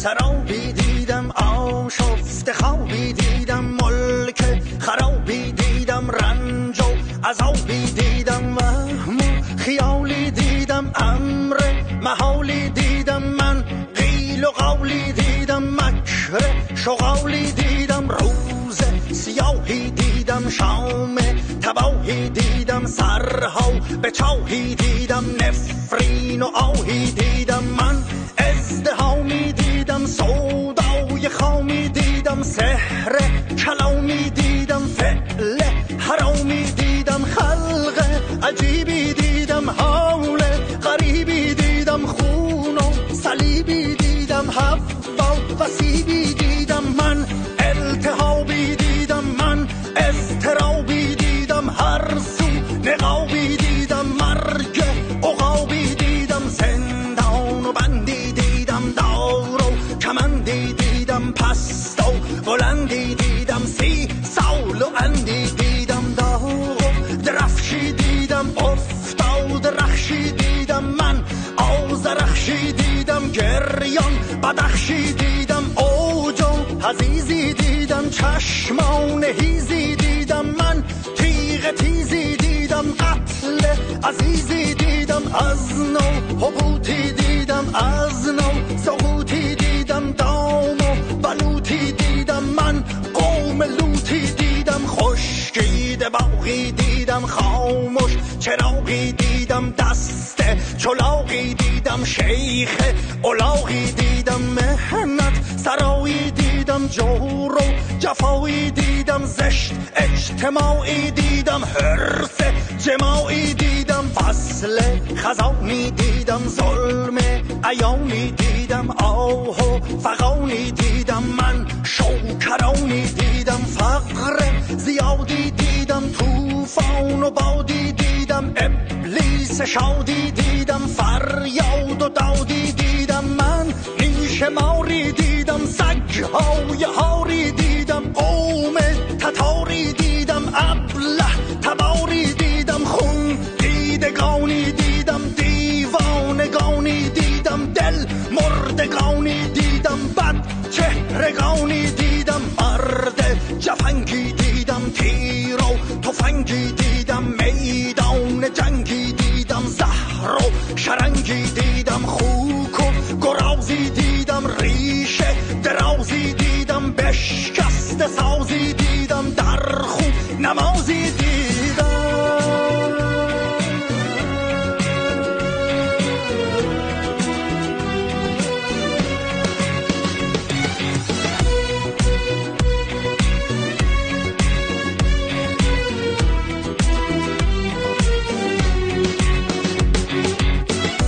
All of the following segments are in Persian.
سرابی دیدم آشفت خوابی دیدم ملک خرابی دیدم رنج و عذابی دیدم وهم و خیالی دیدم امر محالی دیدم من قیل و قولی دیدم مکر شغالی دیدم روز سیاهی دیدم شام تباهی دیدم سرها به چاهی دیدم نفرین و آهی دیدم من ازدهامی دیدم سودای خامی دیدم سحر کلامی دیدم فعل حرامی دیدم خلق عجیبی دیدم حول غریبی دیدم خون و صلیبی دیدم حوا و سیبی دیدم من التهابی دیدم من اضطرابی دیدم هر سو نقابی دیدم مرگ عقابی دیدم زندان و بندی دیدم دار و کمندی دیدم پست و بلندی دیدم 30 سال و اندی دیدم داغ و درفشی دیدم افتاد رخشی دیدم من آذرخشی دیدم گریان بدخشی دیدم اوج و حزیزی دیدم چشمان هیزی دیدم من تیغ تیزی دیدم قتل عزیزی دیدم از نو حبوطی دیدم از نو سقوطی دیدم دام و بلوطی دیدم من قوم لوطی دیدم خشکیده باغی دیدم خاموش چراغی دیدم دست چلاغی دیدم شیخ الاغی دیدم مهنت سرایی دیدم جور و جفایی دیدم زشت اجتماعی دیدم حرص جماعی دیدم فصل خزانی دیدم ظلم عیانی دیدم آه و فغانی دیدم من شوکرانی دیدم فقر زیادی دیدم طوفان و بادی دیدم ابلیس شادی دیدم فریاد و دادی دیدم من نیش ماری دیدم سگ‌های هاری دیدم قوم تتاری دیدم ابله تباری دیدم خون دیدگانی دیدم دیوانگانی دیدم دل مردگانی دیدم بد چهرگانی دیدم مرد جفنگی دیدم تیر و تفنگی دیدم میدان جنگی دیدم زهر و شرنگی دیدم خوک و گرازی دیدم ریشه درازی دیدم بشکست سازی دیدم در خون نمازی دیدم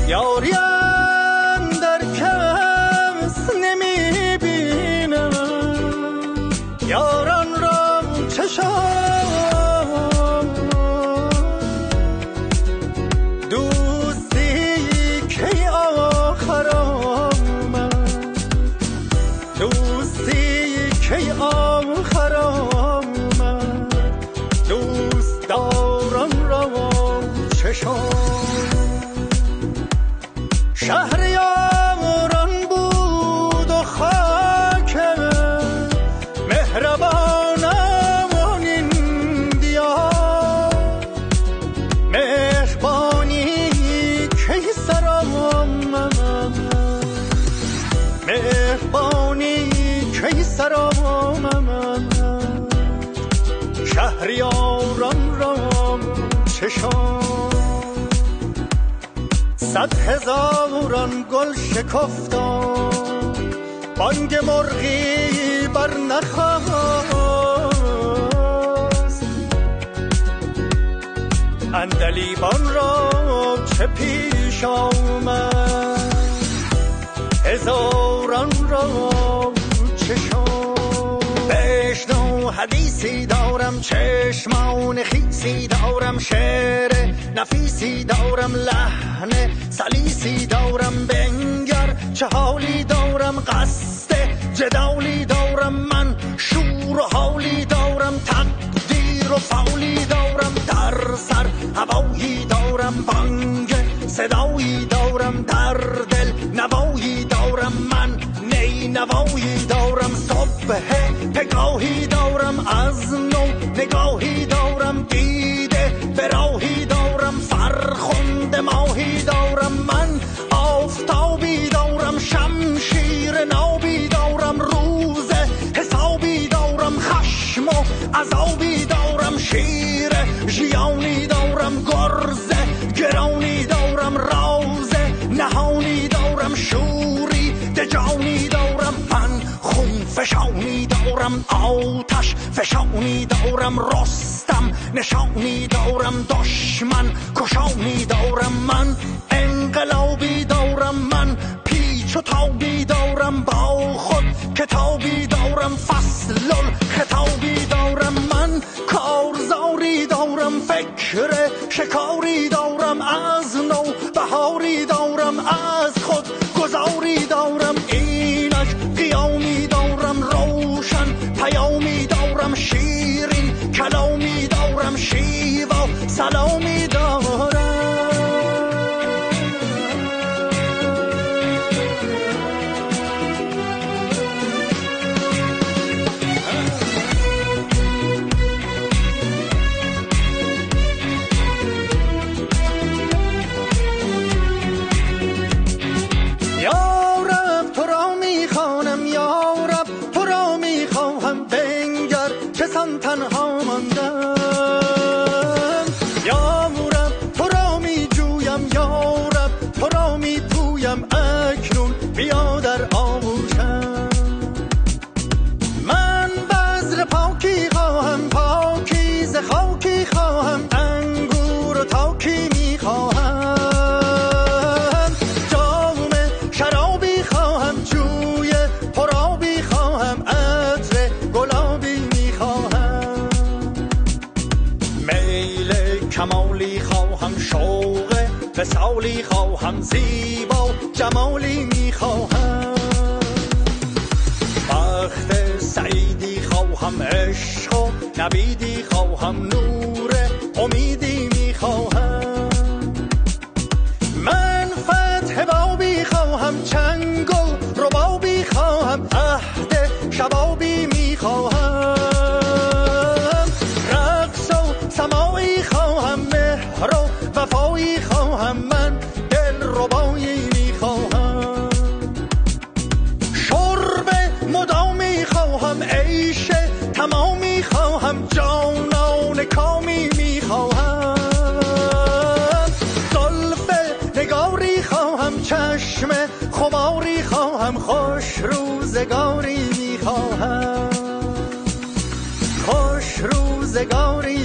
یاریم در کس نمی بینم یاران را چشم دوستی که آخر آمد دوستی که آخر آمد دوست داران را چشم شهریاران بود و خاک مهربانم این دیار مهربانی که سرام مهربانی که سرام شهریاران را چشم 100,000 گل شکفتم بانگ مرغی بر نخواست عندلیبان را چه پیش آمد هزاران را چشم بشنو حدیثی دارم چشمان خیسی دارم شعر نفیسی دارم لحن سلیسی دارم بنگر چه حالی دارم قصد جدالی دارم من شور و حالی دارم تقدیر و فولی دارم در سر هوایی دارم بانگ صدایی دارم در دل نوایی دارم من نی راهی دارم از نو، نگاهی دارم دیده، به راهی دارم فرخنده ماهی دارم من، آفتابی دارم شمشیر نابی دارم، روز حسابی دارم خشم و عذابی دارم، شیر ژیانی دارم گرزه گرانی دارم، راز نهانی دارم شوری دجانی دارم من، خون فشانی دارم آتش فشانی دارم، رستم نشانی دارم دشمن کشانی دارم من، انقلابی دارم من، پیچ و تابی دارم با خود کتابی دارم، فصل خطابی دارم من، کارزاری دارم فکر شکاری دارم، از نو بهاری دارم، از خود گذاری دارم، اینک قیامی دارم روشن پیامی دارم، شیرین کلامی دارم شیوا سلامی دارم. تنها ماندم یا رب تو را می جویم، یا رب تو را می پویم، اکنون بیا در آغوشم، من بذر پاکی خواهم، پاکیزه خاکی خواهم، انگور و تاکی می خواهم، جام شرابی خواهم، جوی پرابی خواهم، عطر گلابی می خواهم، میل کمالی خواهم، شوق وصالی خواهم، زیبا جمالی می خواهم، بخت سعیدی خواهم، عشق و نویدی خواهم، نور امیدی می خواهم، من فتح بابی خواهم، چنگ و ربابی خواهم، عهد شبابی می خواهم، رقص و سماعی خواهم، مهر و وفایی خواهم، من دل ربایی می خواهم، شرب مدامی خواهم، عیش تمامی خواهم، جانان کامی می خواهم، زلف نگاری خواهم، چشم خماری خواهم، خوش روزگاری می خواهم، خوش روزگاری